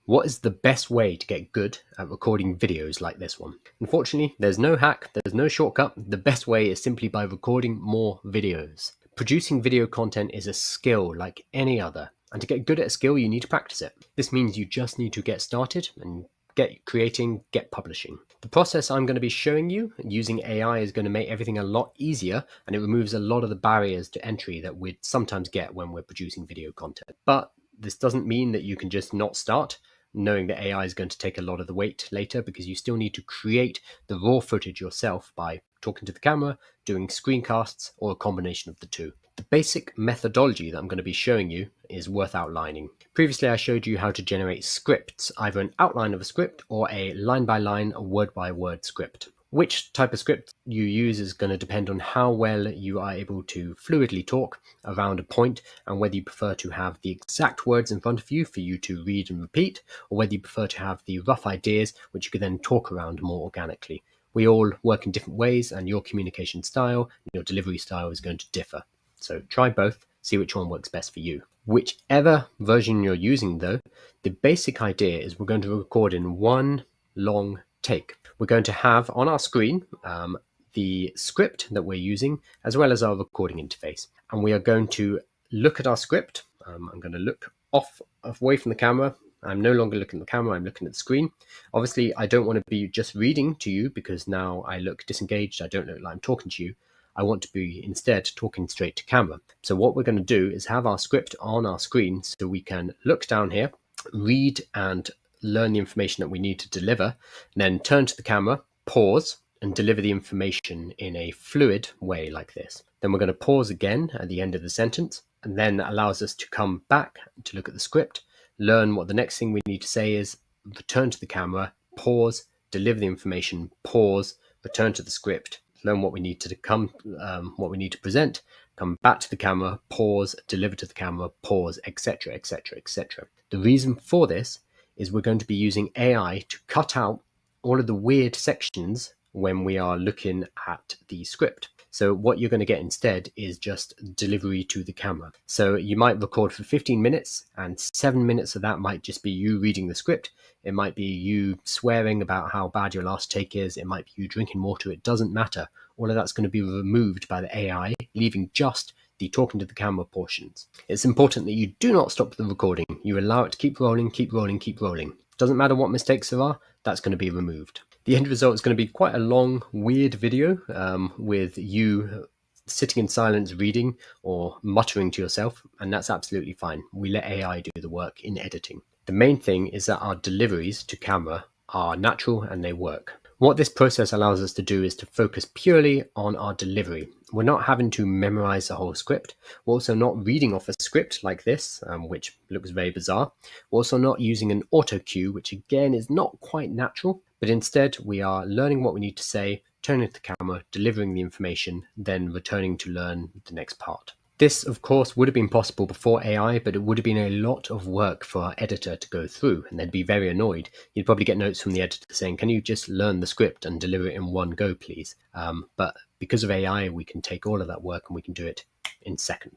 What is the best way to get good at recording videos like this one? Unfortunately, there's no hack, there's no shortcut. The best way is simply by recording more videos. Producing video content is a skill like any other, and to get good at a skill, you need to practice it. This means you just need to get started and get creating, get publishing. The process I'm going to be showing you using AI is going to make everything a lot easier, and it removes a lot of the barriers to entry that we'd sometimes get when we're producing video content. But this doesn't mean that you can just not start, knowing that AI is going to take a lot of the weight later, because you still need to create the raw footage yourself by talking to the camera, doing screencasts, or a combination of the two. The basic methodology that I'm going to be showing you is worth outlining. Previously, I showed you how to generate scripts, either an outline of a script or a line-by-line, word-by-word script. Which type of script you use is going to depend on how well you are able to fluidly talk around a point, and whether you prefer to have the exact words in front of you for you to read and repeat, or whether you prefer to have the rough ideas which you can then talk around more organically. We all work in different ways, and your communication style, your delivery style is going to differ. So try both, see which one works best for you. Whichever version you're using though, the basic idea is we're going to record in one long take. We're going to have on our screen the script that we're using, as well as our recording interface. And we are going to look at our script. I'm going to look away from the camera. I'm no longer looking at the camera, I'm looking at the screen. Obviously, I don't want to be just reading to you, because now I look disengaged. I don't look like I'm talking to you. I want to be instead talking straight to camera. So what we're going to do is have our script on our screen so we can look down here, read and learn the information that we need to deliver, and then turn to the camera, pause, and deliver the information in a fluid way like this. Then we're going to pause again at the end of the sentence, and then allows us to come back to look at the script, learn what the next thing we need to say is, return to the camera, pause, deliver the information, pause, return to the script, learn what we need to present, come back to the camera, pause, deliver to the camera, pause, etc., etc., etc. The reason for this is we're going to be using AI to cut out all of the weird sections when we are looking at the script. So what you're going to get instead is just delivery to the camera. So you might record for 15 minutes, and 7 minutes of that might just be you reading the script. It might be you swearing about how bad your last take is. It might be you drinking water. It doesn't matter. All of that's going to be removed by the AI, leaving just the talking to the camera portions. It's important that you do not stop the recording. You allow it to keep rolling, keep rolling, keep rolling. Doesn't matter what mistakes there are, that's going to be removed. The end result is going to be quite a long, weird video with you sitting in silence reading or muttering to yourself, and that's absolutely fine. We let AI do the work in editing. The main thing is that our deliveries to camera are natural and they work. What this process allows us to do is to focus purely on our delivery. We're not having to memorize the whole script. We're also not reading off a script like this, which looks very bizarre. We're also not using an auto cue, which again is not quite natural, but instead we are learning what we need to say, turning to the camera, delivering the information, then returning to learn the next part. This, of course, would have been possible before AI, but it would have been a lot of work for our editor to go through, and they'd be very annoyed. You'd probably get notes from the editor saying, can you just learn the script and deliver it in one go, please? But because of AI, we can take all of that work and we can do it in seconds.